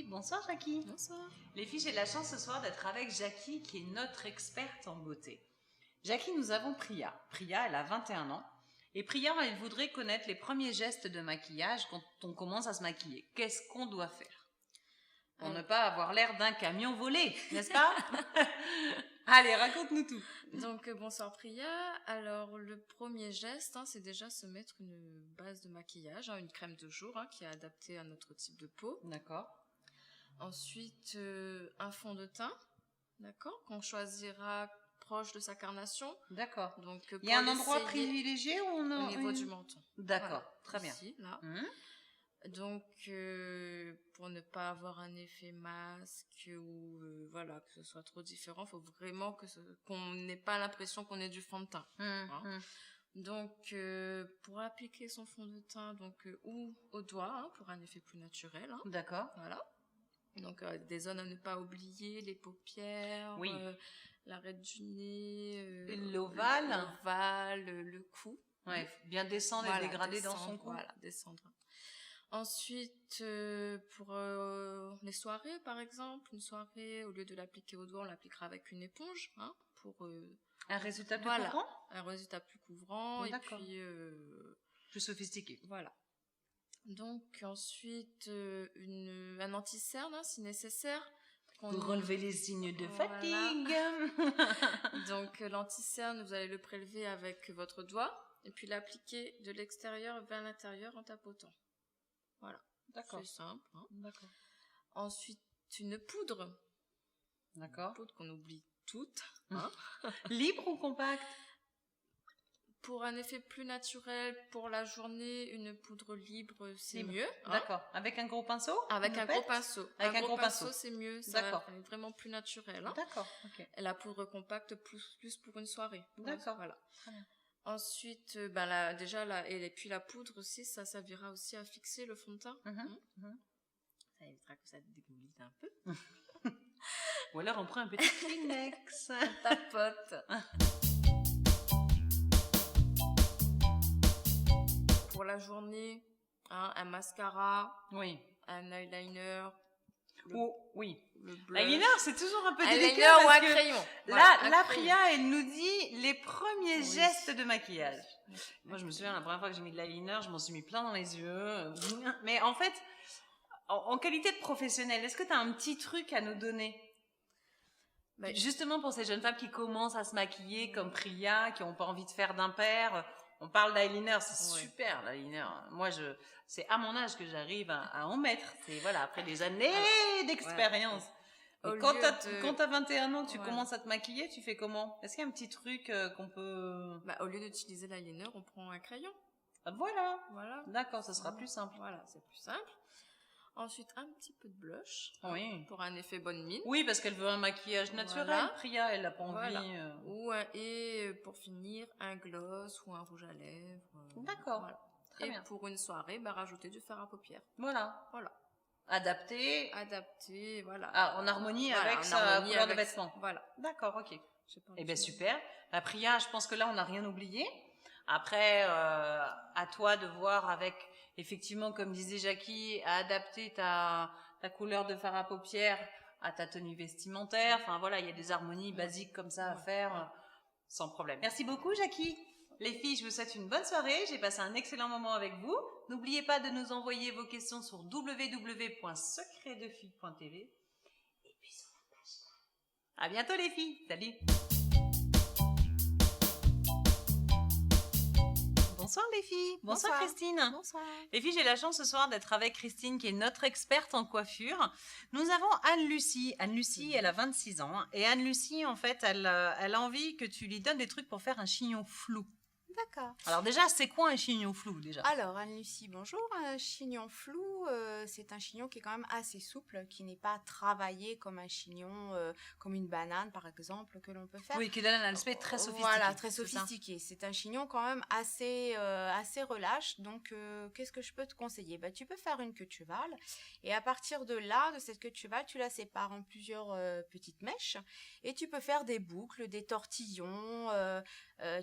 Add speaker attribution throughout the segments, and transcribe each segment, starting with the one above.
Speaker 1: bonsoir Jackie.
Speaker 2: Bonsoir.
Speaker 1: Les filles, j'ai la chance ce soir d'être avec Jackie qui est notre experte en beauté. Jackie, nous avons Priya. Priya, elle a 21 ans. Et Priya, elle voudrait connaître les premiers gestes de maquillage quand on commence à se maquiller. Qu'est-ce qu'on doit faire pour ne pas avoir l'air d'un camion volé, n'est-ce pas? Allez, raconte-nous tout.
Speaker 2: Donc, bonsoir Priya. Alors, le premier geste, c'est déjà se mettre une base de maquillage, une crème de jour qui est adaptée à notre type de peau.
Speaker 1: D'accord.
Speaker 2: Ensuite, un fond de teint, d'accord, qu'on choisira proche de sa carnation.
Speaker 1: D'accord.
Speaker 2: Donc,
Speaker 1: il y a un endroit privilégié où on a...
Speaker 2: Au niveau du menton.
Speaker 1: D'accord,
Speaker 2: voilà.
Speaker 1: très bien.
Speaker 2: Ici, là. Donc, pour ne pas avoir un effet masque ou voilà, que ce soit trop différent, il faut vraiment qu'on n'ait pas l'impression qu'on ait du fond de teint. Donc, pour appliquer son fond de teint, ou au doigt, pour un effet plus naturel.
Speaker 1: D'accord.
Speaker 2: Voilà. Donc, des zones à ne pas oublier, les paupières,
Speaker 1: oui.
Speaker 2: l'arête du nez,
Speaker 1: l'ovale,
Speaker 2: le cou.
Speaker 1: Ouais, bien descendre et dégrader dans son cou.
Speaker 2: Voilà, descendre. Ensuite, pour les soirées, par exemple, une soirée, au lieu de l'appliquer au doigt, on l'appliquera avec une éponge, pour
Speaker 1: un résultat plus couvrant.
Speaker 2: Un résultat plus couvrant et puis
Speaker 1: plus sophistiqué.
Speaker 2: Voilà. Donc ensuite, un anti-cerne, si nécessaire.
Speaker 1: Pour relever les signes de fatigue.
Speaker 2: Donc l'anti-cerne, vous allez le prélever avec votre doigt et puis l'appliquer de l'extérieur vers l'intérieur en tapotant. Voilà.
Speaker 1: D'accord.
Speaker 2: C'est simple.
Speaker 1: D'accord.
Speaker 2: Ensuite, une poudre.
Speaker 1: D'accord.
Speaker 2: Une poudre qu'on oublie toutes.
Speaker 1: Libre ou compacte?
Speaker 2: Pour un effet plus naturel, pour la journée, une poudre libre, c'est mieux.
Speaker 1: D'accord. Avec un gros pinceau?
Speaker 2: Avec un gros pinceau.
Speaker 1: Avec un gros pinceau,
Speaker 2: c'est mieux. Ça est vraiment plus naturel.
Speaker 1: D'accord. Ok.
Speaker 2: Et la poudre compacte, plus pour une soirée.
Speaker 1: D'accord.
Speaker 2: Voilà.
Speaker 1: Très bien.
Speaker 2: Ensuite, et puis la poudre aussi, ça servira aussi à fixer le fond de teint. Ça évitera que ça dégoulisse un peu.
Speaker 1: Ou alors on prend un petit Kleenex.
Speaker 2: On tapote. Pour la journée, un mascara, un eyeliner.
Speaker 1: Oui. L'eyeliner, c'est toujours un peu délicat.
Speaker 2: Eyeliner ou un crayon.
Speaker 1: Là, Priya, elle nous dit les premiers gestes de maquillage. Moi, je me souviens, la première fois que j'ai mis de l'eyeliner, je m'en suis mis plein dans les yeux. Mais en fait, en qualité de professionnelle, est-ce que tu as un petit truc à nous donner? Justement pour ces jeunes femmes qui commencent à se maquiller comme Priya, qui n'ont pas envie de faire d'impair. On parle d'eyeliner, c'est super l'eyeliner. Moi, c'est à mon âge que j'arrive à en mettre. C'est après des années d'expérience. Quand t'as 21 ans, tu commences à te maquiller, tu fais comment? Est-ce qu'il y a un petit truc qu'on peut...
Speaker 2: Au lieu d'utiliser l'eyeliner, on prend un crayon.
Speaker 1: Voilà. D'accord, ça sera plus simple.
Speaker 2: Voilà, c'est plus simple. Ensuite, un petit peu de blush. Pour un effet bonne mine.
Speaker 1: Oui, parce qu'elle veut un maquillage naturel. Priya, elle n'a pas envie.
Speaker 2: Et pour finir, un gloss ou un rouge à lèvres.
Speaker 1: D'accord.
Speaker 2: Voilà.
Speaker 1: Très bien.
Speaker 2: Pour une soirée, rajouter du fard à paupières.
Speaker 1: Voilà. Adapté,
Speaker 2: voilà.
Speaker 1: En harmonie avec sa couleur de vêtements.
Speaker 2: Voilà.
Speaker 1: D'accord, ok. Eh bien, super. Priya, je pense que là, on n'a rien oublié. Après, à toi de voir avec, effectivement, comme disait Jackie, à adapter ta couleur de fard à paupières à ta tenue vestimentaire. Enfin, voilà, il y a des harmonies basiques comme ça à faire, sans problème. Merci beaucoup, Jackie. Les filles, je vous souhaite une bonne soirée. J'ai passé un excellent moment avec vous. N'oubliez pas de nous envoyer vos questions sur www.secretdefille.tv et puis sur la page. À bientôt, les filles. Salut. Bonsoir les filles. Bonsoir Christine.
Speaker 3: Bonsoir.
Speaker 1: Les filles, j'ai la chance ce soir d'être avec Christine qui est notre experte en coiffure. Nous avons Anne-Lucie. Anne-Lucie, elle a 26 ans. Et Anne-Lucie, en fait, elle a envie que tu lui donnes des trucs pour faire un chignon flou.
Speaker 3: D'accord.
Speaker 1: Alors déjà, c'est quoi un chignon flou déjà?
Speaker 3: Alors Anne-Lucie, bonjour. Un chignon flou, c'est un chignon qui est quand même assez souple, qui n'est pas travaillé comme un chignon, comme une banane par exemple, que l'on peut faire.
Speaker 1: Oui, qui donne un aspect très sophistiqué.
Speaker 3: Voilà, très sophistiqué. C'est un chignon quand même assez relâche. Donc, qu'est-ce que je peux te conseiller? Tu peux faire une queue de cheval. Et à partir de là, de cette queue de cheval, tu la sépares en plusieurs petites mèches. Et tu peux faire des boucles, des tortillons.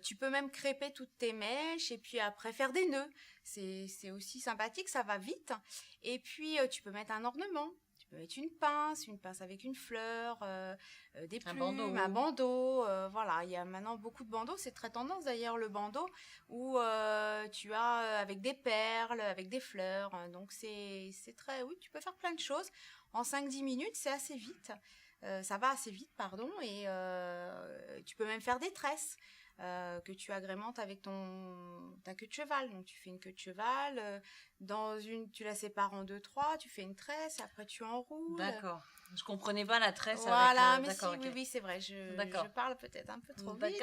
Speaker 3: Tu peux même crêper toutes tes mèches et puis après faire des nœuds. C'est aussi sympathique, ça va vite. Et puis tu peux mettre un ornement. Tu peut être une pince avec une fleur, des plumes,
Speaker 1: Un bandeau.
Speaker 3: Voilà, il y a maintenant beaucoup de bandeaux. C'est très tendance d'ailleurs le bandeau où tu as avec des perles, avec des fleurs. Donc c'est très, oui, tu peux faire plein de choses. En 5-10 minutes, c'est assez vite. Ça va assez vite, pardon. Et tu peux même faire des tresses. Que tu agrémentes avec ta queue de cheval. Donc tu fais une queue de cheval, tu la sépares en 2-3, tu fais une tresse, après tu enroules.
Speaker 1: D'accord. Je comprenais pas la tresse
Speaker 3: voilà,
Speaker 1: avec...
Speaker 3: mais si,
Speaker 1: okay.
Speaker 3: oui, c'est vrai, je parle peut-être un peu trop vite.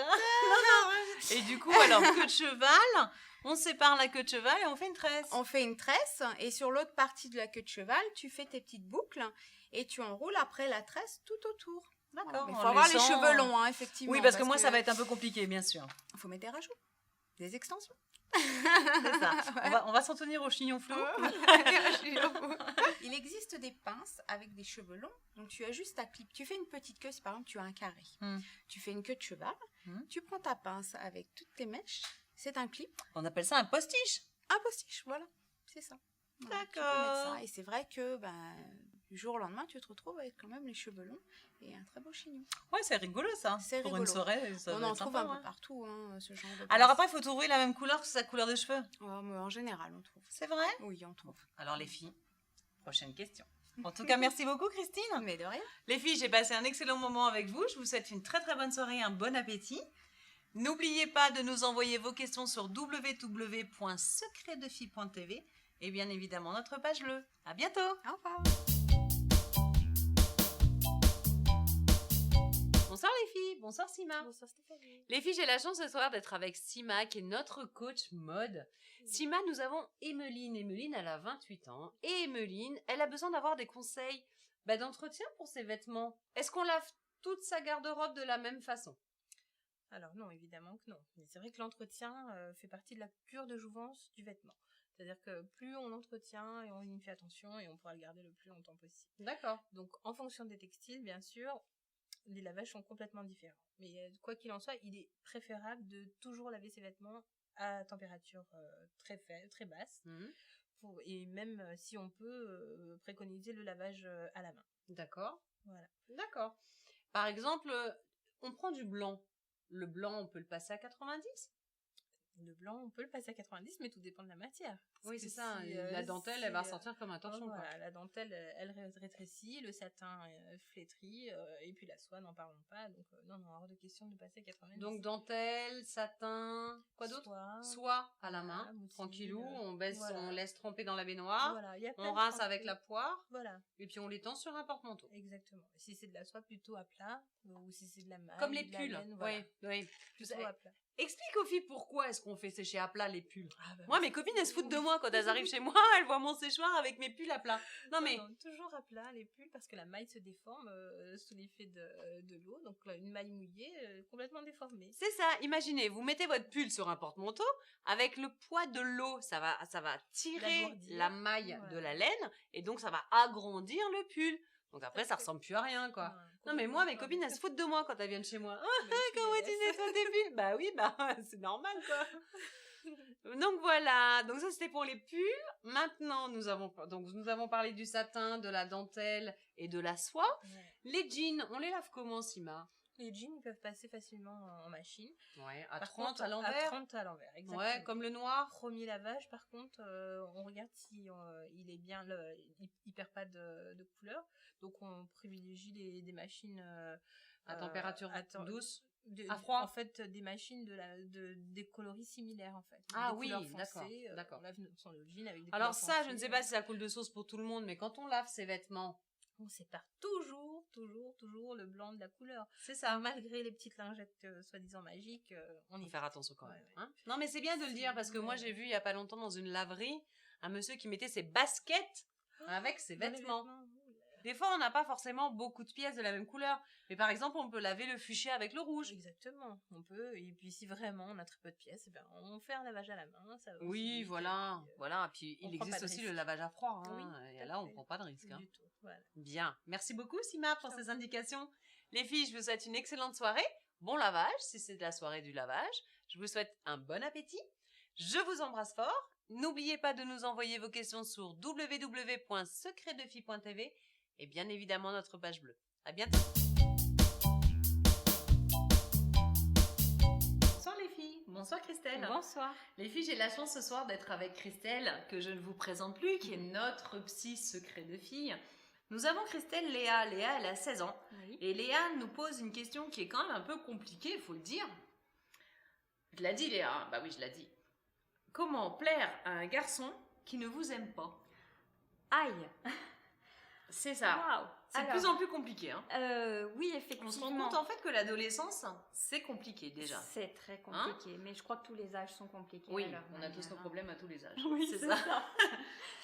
Speaker 1: Et du coup, alors, queue de cheval, on sépare la queue de cheval et on fait une tresse.
Speaker 3: On fait une tresse, et sur l'autre partie de la queue de cheval, tu fais tes petites boucles, et tu enroules après la tresse tout autour.
Speaker 1: D'accord.
Speaker 3: Il faut avoir les cheveux longs, hein, effectivement.
Speaker 1: Oui, parce que moi, ça va être un peu compliqué, bien sûr.
Speaker 3: Il faut mettre des rajouts, des extensions.
Speaker 1: C'est ça. Ouais. On va s'en tenir au chignon flou.
Speaker 3: Il existe des pinces avec des cheveux longs, donc tu as juste ta clip. Tu fais une petite queue, si par exemple tu as un carré. Tu fais une queue de cheval, tu prends ta pince avec toutes tes mèches, c'est un clip.
Speaker 1: On appelle ça un postiche.
Speaker 3: Un postiche, voilà, c'est ça. Voilà,
Speaker 1: D'accord.
Speaker 3: tu peux mettre ça. Et c'est vrai que du jour au lendemain, tu te retrouves avec quand même les cheveux longs et un très beau chignon.
Speaker 1: Ouais, c'est rigolo ça.
Speaker 3: C'est
Speaker 1: pour
Speaker 3: rigolo.
Speaker 1: une soirée, ça
Speaker 3: on
Speaker 1: va
Speaker 3: en
Speaker 1: être
Speaker 3: trouve
Speaker 1: sympa,
Speaker 3: un peu partout, hein, ce genre de pince.
Speaker 1: Alors après, il faut trouver la même couleur que sa couleur de cheveux.
Speaker 3: Mais en général, on trouve.
Speaker 1: C'est vrai?
Speaker 3: Oui, on trouve.
Speaker 1: Alors les filles, prochaine question. En tout cas, merci beaucoup Christine.
Speaker 3: Mais de rien.
Speaker 1: Les filles, j'ai passé un excellent moment avec vous. Je vous souhaite une très très bonne soirée, un bon appétit. N'oubliez pas de nous envoyer vos questions sur www.secretdefille.tv et bien évidemment notre page bleue. À bientôt.
Speaker 3: Au revoir.
Speaker 1: Bonsoir les filles, bonsoir Sima.
Speaker 2: Bonsoir Stéphanie.
Speaker 1: Les filles, j'ai la chance ce soir d'être avec Sima qui est notre coach mode. Sima, nous avons Emeline. Emeline, elle a 28 ans. Et Emeline, elle a besoin d'avoir des conseils d'entretien pour ses vêtements. Est-ce qu'on lave toute sa garde-robe de la même façon?
Speaker 4: Alors non, évidemment que non. Mais c'est vrai que l'entretien fait partie de la cure de jouvence du vêtement. C'est-à-dire que plus on l'entretient et on y fait attention et on pourra le garder le plus longtemps possible.
Speaker 1: D'accord.
Speaker 4: Donc en fonction des textiles, bien sûr, les lavages sont complètement différents. Mais quoi qu'il en soit, il est préférable de toujours laver ses vêtements à température très faible, très basse. Et même si on peut préconiser le lavage à la main.
Speaker 1: D'accord.
Speaker 4: Voilà.
Speaker 1: D'accord. Par exemple, on prend du blanc. Le blanc, on peut le passer à 90?
Speaker 4: Le blanc, on peut le passer à 90, mais tout dépend de la matière.
Speaker 1: Oui, c'est ça. La dentelle, elle va ressortir comme un torchon.
Speaker 4: Voilà, la dentelle, elle rétrécit, le satin flétrit, et puis la soie, n'en parlons pas. Donc, non, hors de question de passer à 90.
Speaker 1: Donc, dentelle, satin, quoi d'autre? Soie à la main, tranquillou, on laisse tremper dans la baignoire,
Speaker 4: voilà,
Speaker 1: on rince avec la poire,
Speaker 4: voilà.
Speaker 1: Et puis on l'étend sur un porte-manteau.
Speaker 4: Exactement. Si c'est de la soie, plutôt à plat, ou si c'est de la maille,
Speaker 1: comme les pulls.
Speaker 4: Laine, voilà.
Speaker 1: Oui.
Speaker 4: Plutôt à plat.
Speaker 1: Explique aux filles pourquoi est-ce qu'on fait sécher à plat les pulls.
Speaker 4: Bah,
Speaker 1: moi, mes copines, elles se foutent de moi quand elles arrivent chez moi, elles voient mon séchoir avec mes pulls à plat. Non,
Speaker 4: toujours à plat les pulls parce que la maille se déforme sous l'effet de l'eau. Donc une maille mouillée complètement déformée.
Speaker 1: C'est ça. Imaginez, vous mettez votre pull sur un porte-manteau, avec le poids de l'eau, ça va tirer la maille de la laine et donc ça va agrandir le pull. Donc après, ça ressemble plus à rien, quoi. Non, mais moi, mes copines, elles se foutent de moi quand elles viennent chez moi. Comment tu nettoies tes pulls? Bah oui, c'est normal, quoi. Donc voilà. Donc ça, c'était pour les pulls. Maintenant, nous avons parlé du satin, de la dentelle et de la soie.
Speaker 4: Ouais.
Speaker 1: Les jeans, on les lave comment, Sima?
Speaker 4: Les jeans, ils peuvent passer facilement en machine.
Speaker 1: Ouais, à
Speaker 4: par
Speaker 1: 30
Speaker 4: contre,
Speaker 1: à l'envers.
Speaker 4: À 30 à l'envers, exactement.
Speaker 1: Ouais, comme le noir.
Speaker 4: Premier lavage, par contre, on regarde si il est bien, il perd pas de couleur. Donc on privilégie des machines
Speaker 1: à température douce.
Speaker 4: À
Speaker 1: froid.
Speaker 4: En fait, des machines des coloris similaires, en fait.
Speaker 1: Ah
Speaker 4: des
Speaker 1: oui,
Speaker 4: foncées,
Speaker 1: d'accord.
Speaker 4: On lave son jean avec des
Speaker 1: Alors
Speaker 4: couleurs
Speaker 1: ça,
Speaker 4: foncées.
Speaker 1: je ne sais pas si ça coule de sauce pour tout le monde, mais quand on lave ses vêtements,
Speaker 4: on sépare toujours le blanc de la couleur.
Speaker 1: C'est ça.
Speaker 4: Malgré les petites lingettes soi-disant magiques, on
Speaker 1: faut
Speaker 4: y
Speaker 1: faire attention quand même.
Speaker 4: Ouais.
Speaker 1: Hein. Non, mais c'est bien de le dire parce que moi, j'ai vu il y a pas longtemps dans une laverie un monsieur qui mettait ses baskets avec ses vêtements. Des fois, on n'a pas forcément beaucoup de pièces de la même couleur. Mais par exemple, on peut laver le fuchsia avec le rouge.
Speaker 4: Exactement, on peut. Et puis, si vraiment on a très peu de pièces, on fait un lavage à la main. Ça va
Speaker 1: oui,
Speaker 4: aussi
Speaker 1: voilà.
Speaker 4: Puis,
Speaker 1: voilà. Puis, il existe aussi le lavage à froid. Hein.
Speaker 4: Oui,
Speaker 1: et là, on ne prend pas de risque.
Speaker 4: Du tout, voilà.
Speaker 1: Bien. Merci beaucoup, Sima, pour ces indications. Les filles, je vous souhaite une excellente soirée. Bon lavage, si c'est de la soirée du lavage. Je vous souhaite un bon appétit. Je vous embrasse fort. N'oubliez pas de nous envoyer vos questions sur www.secretdefille.tv. et bien évidemment notre page bleue. À bientôt. Bonsoir les filles. Bonsoir Christelle.
Speaker 3: Bonsoir.
Speaker 1: Les filles, j'ai la chance ce soir d'être avec Christelle, que je ne vous présente plus, qui est notre psy secret de fille. Nous avons Christelle Léa. Léa, elle a 16 ans.
Speaker 3: Oui.
Speaker 1: Et Léa nous pose une question qui est quand même un peu compliquée, il faut le dire. Je l'ai dit Léa, hein. Bah oui, je l'ai dit. Comment plaire à un garçon qui ne vous aime pas?
Speaker 3: Aïe.
Speaker 1: C'est ça.
Speaker 3: Waouh.
Speaker 1: C'est de plus en plus compliqué. Hein.
Speaker 3: Oui,
Speaker 1: On
Speaker 3: effectivement.
Speaker 1: se rend compte en fait que l'adolescence, c'est compliqué déjà.
Speaker 3: C'est très compliqué, mais je crois que tous les âges sont compliqués.
Speaker 1: Oui,
Speaker 3: à leur
Speaker 1: on a
Speaker 3: manière,
Speaker 1: tous nos
Speaker 3: hein.
Speaker 1: problèmes à tous les âges.
Speaker 3: Oui,
Speaker 1: c'est
Speaker 3: c'est
Speaker 1: ça.
Speaker 3: ça.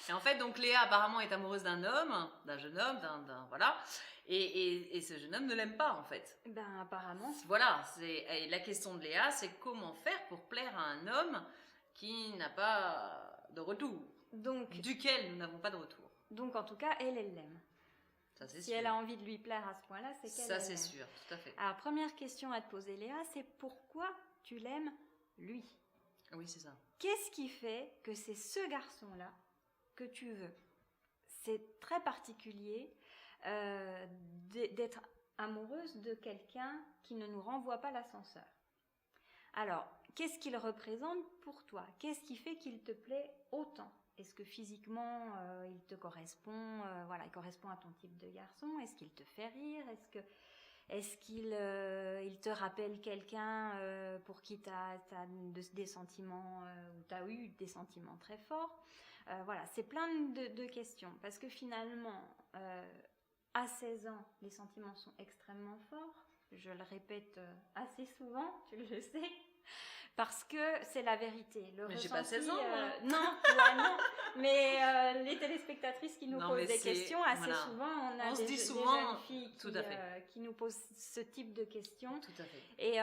Speaker 1: Et en fait, donc Léa apparemment est amoureuse d'un homme, d'un jeune homme, voilà. Et ce jeune homme ne l'aime pas en fait.
Speaker 3: Ben apparemment.
Speaker 1: Voilà, et la question de Léa, c'est comment faire pour plaire à un homme qui n'a pas de retour, duquel nous n'avons pas de retour.
Speaker 3: Donc en tout cas, elle l'aime.
Speaker 1: Ça, c'est
Speaker 3: Si
Speaker 1: sûr.
Speaker 3: elle a envie de lui plaire à ce point-là, c'est qu'elle
Speaker 1: Ça,
Speaker 3: l'aime.
Speaker 1: c'est sûr, tout à fait.
Speaker 3: Alors première question à te poser, Léa, c'est pourquoi tu l'aimes lui?
Speaker 1: Oui, c'est ça.
Speaker 3: Qu'est-ce qui fait que c'est ce garçon-là que tu veux? C'est très particulier d'être amoureuse de quelqu'un qui ne nous renvoie pas l'ascenseur. Alors, qu'est-ce qu'il représente pour toi? Qu'est-ce qui fait qu'il te plaît autant? Est-ce que physiquement, il te correspond, il correspond à ton type de garçon? Est-ce qu'il te fait rire? Est-ce qu'il il te rappelle quelqu'un pour qui tu as des sentiments, ou tu as eu des sentiments très forts? Voilà, c'est plein de questions. Parce que finalement, à 16 ans, les sentiments sont extrêmement forts. Je le répète assez souvent, tu le sais. Parce que c'est la vérité. Le
Speaker 1: Mais
Speaker 3: ressenti,
Speaker 1: j'ai pas 16 ans, moi.
Speaker 3: non, toi, non. Mais les téléspectatrices qui nous
Speaker 1: Non,
Speaker 3: posent
Speaker 1: mais
Speaker 3: des
Speaker 1: c'est-
Speaker 3: questions, assez
Speaker 1: voilà.
Speaker 3: souvent, on a
Speaker 1: On se
Speaker 3: des
Speaker 1: dit
Speaker 3: des
Speaker 1: souvent,
Speaker 3: jeunes filles
Speaker 1: tout à fait.
Speaker 3: qui nous posent ce type de questions.
Speaker 1: Tout à fait.
Speaker 3: Et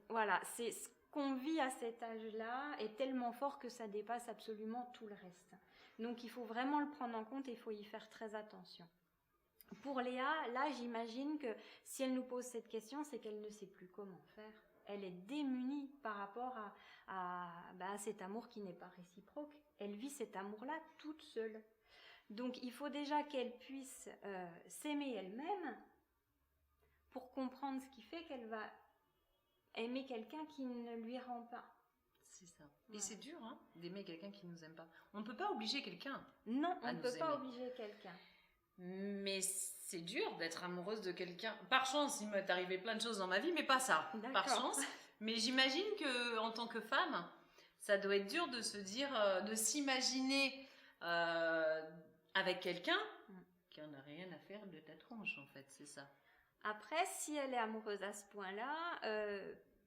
Speaker 3: voilà, c'est ce qu'on vit à cet âge-là est tellement fort que ça dépasse absolument tout le reste. Donc il faut vraiment le prendre en compte et il faut y faire très attention. Pour Léa, là, j'imagine que si elle nous pose cette question, c'est qu'elle ne sait plus comment faire. Elle est démunie par rapport à cet amour qui n'est pas réciproque. Elle vit cet amour-là toute seule. Donc, il faut déjà qu'elle puisse s'aimer elle-même pour comprendre ce qui fait qu'elle va aimer quelqu'un qui ne lui rend pas.
Speaker 1: C'est ça. Et
Speaker 3: Voilà.
Speaker 1: c'est dur, hein, d'aimer quelqu'un qui ne nous aime pas. On ne peut pas obliger quelqu'un.
Speaker 3: Non, on
Speaker 1: À
Speaker 3: ne
Speaker 1: nous
Speaker 3: peut pas
Speaker 1: aimer.
Speaker 3: obliger quelqu'un.
Speaker 1: Mais c'est dur d'être amoureuse de quelqu'un. Par chance, il m'est arrivé plein de choses dans ma vie, mais pas ça.
Speaker 3: D'accord.
Speaker 1: Par chance. Mais j'imagine que en tant que femme, ça doit être dur de se dire, de s'imaginer avec quelqu'un qui en a rien à faire de ta tronche, en fait, c'est ça.
Speaker 3: Après, si elle est amoureuse à ce point-là,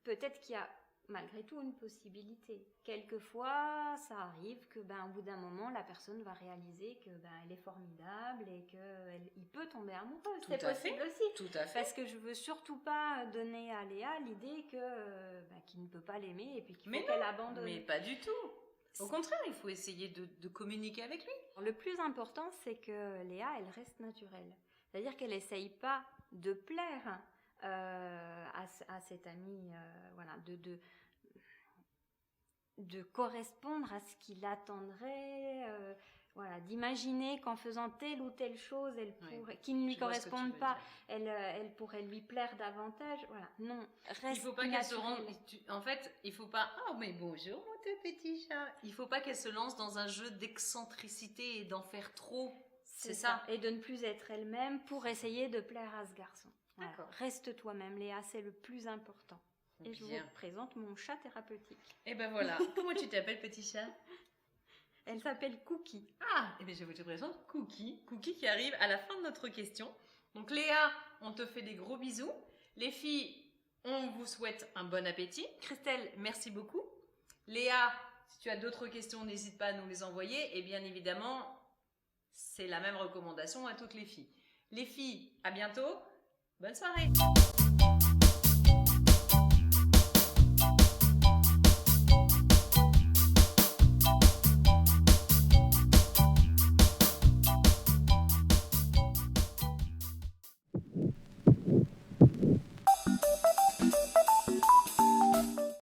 Speaker 3: peut-être qu'il y a malgré tout une possibilité. Quelquefois, ça arrive que, au bout d'un moment, la personne va réaliser que, elle est formidable et qu'il peut tomber amoureux.
Speaker 1: Tout
Speaker 3: C'est
Speaker 1: à
Speaker 3: possible
Speaker 1: fait.
Speaker 3: aussi.
Speaker 1: Tout à fait.
Speaker 3: Parce que je veux surtout pas donner à Léa l'idée qu'il ne peut pas l'aimer et puis qu'il
Speaker 1: Mais
Speaker 3: faut qu'elle abandonne.
Speaker 1: Mais pas du tout. Au contraire, il faut essayer de communiquer avec lui.
Speaker 3: Le plus important, c'est que Léa, elle reste naturelle. C'est-à-dire qu'elle n'essaye pas de plaire à cette amie, de correspondre à ce qu'il attendrait, d'imaginer qu'en faisant telle ou telle chose, qui ne lui
Speaker 1: Je vois ce que tu
Speaker 3: corresponde
Speaker 1: veux
Speaker 3: pas,
Speaker 1: dire.
Speaker 3: elle pourrait lui plaire davantage. Voilà, non, reste
Speaker 1: Il faut pas qu'elle se
Speaker 3: naturelle.
Speaker 1: rende. En fait, il faut pas. Oh, mais bonjour, mon tout petit chat. Il faut pas qu'elle se lance dans un jeu d'excentricité et d'en faire trop. C'est ça.
Speaker 3: Et de ne plus être elle-même pour essayer de plaire à ce garçon. Voilà.
Speaker 1: D'accord.
Speaker 3: Reste toi-même, Léa, c'est le plus important. Et je
Speaker 1: Bien.
Speaker 3: vous présente mon chat thérapeutique.
Speaker 1: Et ben voilà. Comment tu t'appelles, petit chat?
Speaker 3: Elle s'appelle Cookie.
Speaker 1: Ah, et bien je vous te présente Cookie. Cookie qui arrive à la fin de notre question. Donc Léa, on te fait des gros bisous. Les filles, on vous souhaite un bon appétit. Christelle, merci beaucoup. Léa, si tu as d'autres questions, n'hésite pas à nous les envoyer. Et bien évidemment, c'est la même recommandation à toutes les filles. Les filles, à bientôt. Bonne soirée.